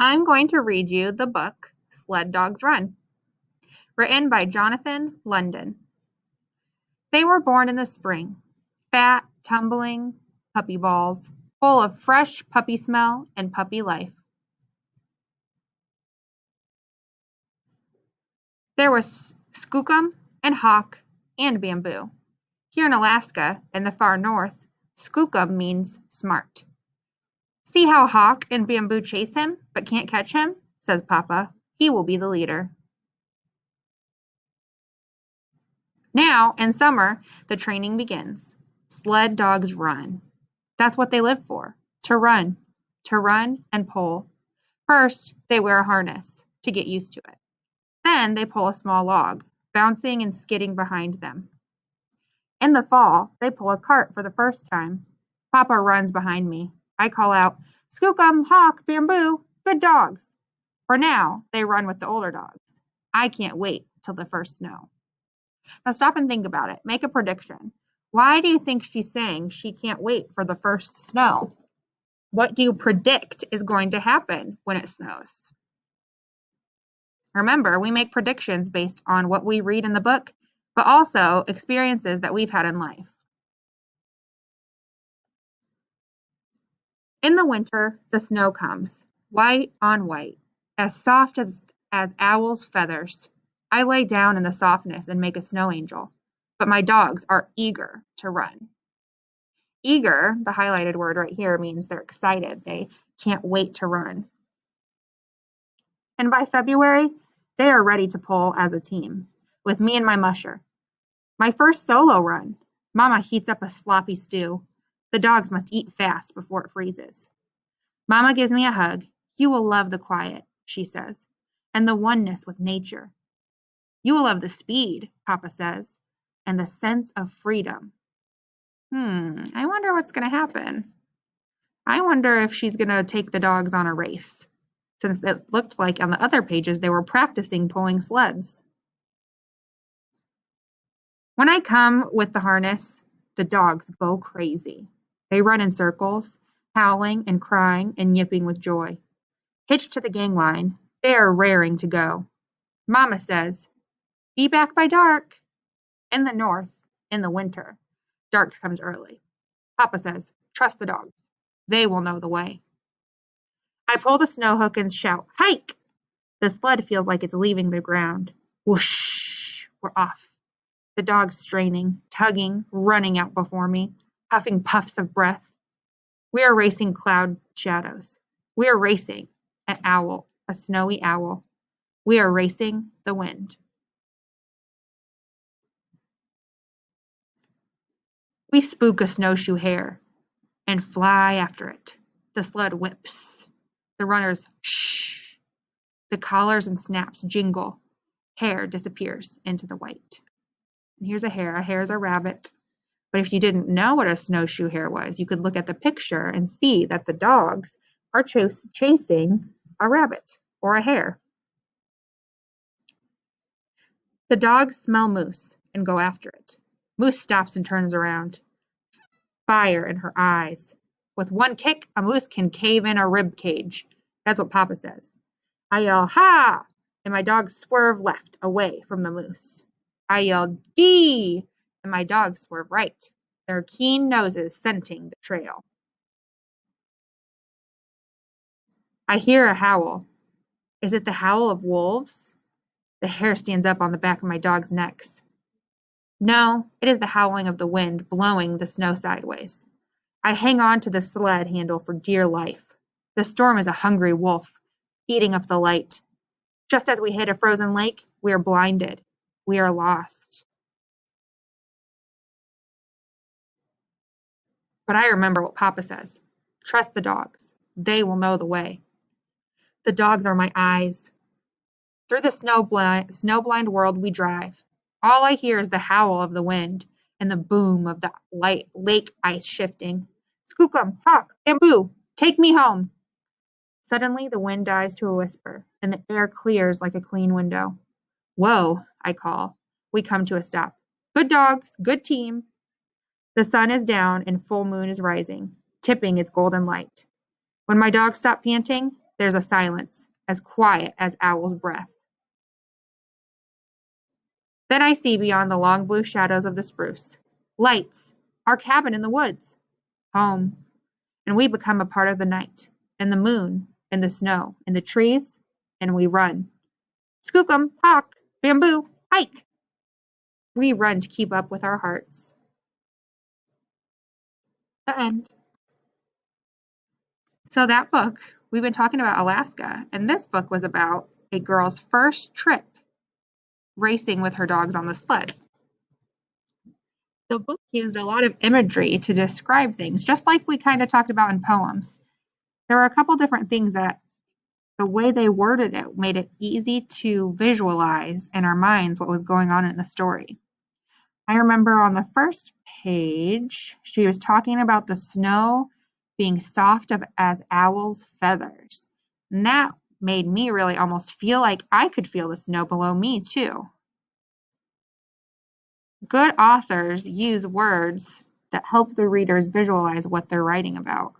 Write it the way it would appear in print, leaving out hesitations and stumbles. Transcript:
I'm going to read you the book Sled Dogs Run, written by Jonathan London. They were born in the spring, fat, tumbling puppy balls, full of fresh puppy smell and puppy life. There was skookum and hawk and bamboo. Here in Alaska, in the far north, skookum means smart. See how hawk and bamboo chase him, but can't catch him, says Papa. He will be the leader. Now, in summer, the training begins. Sled dogs run. That's what they live for, to run and pull. First, they wear a harness to get used to it. Then they pull a small log, bouncing and skidding behind them. In the fall, they pull a cart for the first time. Papa runs behind me. I call out, Skookum, Hawk, Bamboo, good dogs. For now, they run with the older dogs. I can't wait till the first snow. Now stop and think about it. Make a prediction. Why do you think she's saying she can't wait for the first snow? What do you predict is going to happen when it snows? Remember, we make predictions based on what we read in the book, but also experiences that we've had in life. In the winter, the snow comes, white on white, as soft as owl's feathers. I lay down in the softness and make a snow angel, but my dogs are eager to run. Eager, the highlighted word right here, means they're excited. They can't wait to run. And by February, they are ready to pull as a team, with me and my musher. My first solo run. Mama heats up a sloppy stew. The dogs must eat fast before it freezes. Mama gives me a hug. You will love the quiet, she says, and the oneness with nature. You will love the speed, Papa says, and the sense of freedom. I wonder what's going to happen. I wonder if she's going to take the dogs on a race, since it looked like on the other pages they were practicing pulling sleds. When I come with the harness, the dogs go crazy. They run in circles, howling and crying and yipping with joy. Hitched to the gang line, they are raring to go. Mama says, be back by dark. In the north, in the winter, dark comes early. Papa says, trust the dogs. They will know the way. I pull the snow hook and shout, hike! The sled feels like it's leaving the ground. Whoosh! We're off. The dogs straining, tugging, running out before me, puffing puffs of breath. We are racing cloud shadows. We are racing an owl, a snowy owl. We are racing the wind. We spook a snowshoe hare and fly after it. The sled whips. The runners shh. The collars and snaps jingle. Hare disappears into the white. And here's a hare. A hare is a rabbit. But if you didn't know what a snowshoe hare was, you could look at the picture and see that the dogs are chasing a rabbit or a hare. The dogs smell moose and go after it. Moose stops and turns around. Fire in her eyes. With one kick, a moose can cave in a rib cage. That's what Papa says. I yell, ha! And my dogs swerve left, away from the moose. I yell, gee! And my dogs swerve right, their keen noses scenting the trail. I hear a howl. Is it the howl of wolves? The hair stands up on the back of my dog's necks. No, it is the howling of the wind blowing the snow sideways. I hang on to the sled handle for dear life. The storm is a hungry wolf, eating up the light. Just as we hit a frozen lake, we are blinded. We are lost. But I remember what Papa says. Trust the dogs. They will know the way. The dogs are my eyes. Through the snow-blind world we drive. All I hear is the howl of the wind and the boom of the lake ice shifting. Skookum, hawk, bamboo, take me home. Suddenly the wind dies to a whisper, and the air clears like a clean window. Whoa, I call. We come to a stop. Good dogs, good team. The sun is down and full moon is rising, tipping its golden light. When my dogs stop panting, There's a silence, as quiet as owl's breath. Then I see beyond the long blue shadows of the spruce. Lights, our cabin in the woods, home. And we become a part of the night, and the moon, and the snow, and the trees, and we run. Skookum, hawk, bamboo, hike. We run to keep up with our hearts. The end. So that book, we've been talking about Alaska, and this book was about a girl's first trip racing with her dogs on the sled. The book used a lot of imagery to describe things, just like we kind of talked about in poems. There were a couple different things that the way they worded it made it easy to visualize in our minds what was going on in the story. I remember on the first page, she was talking about the snow being soft as owl's feathers. And that made me really almost feel like I could feel the snow below me too. Good authors use words that help the readers visualize what they're writing about.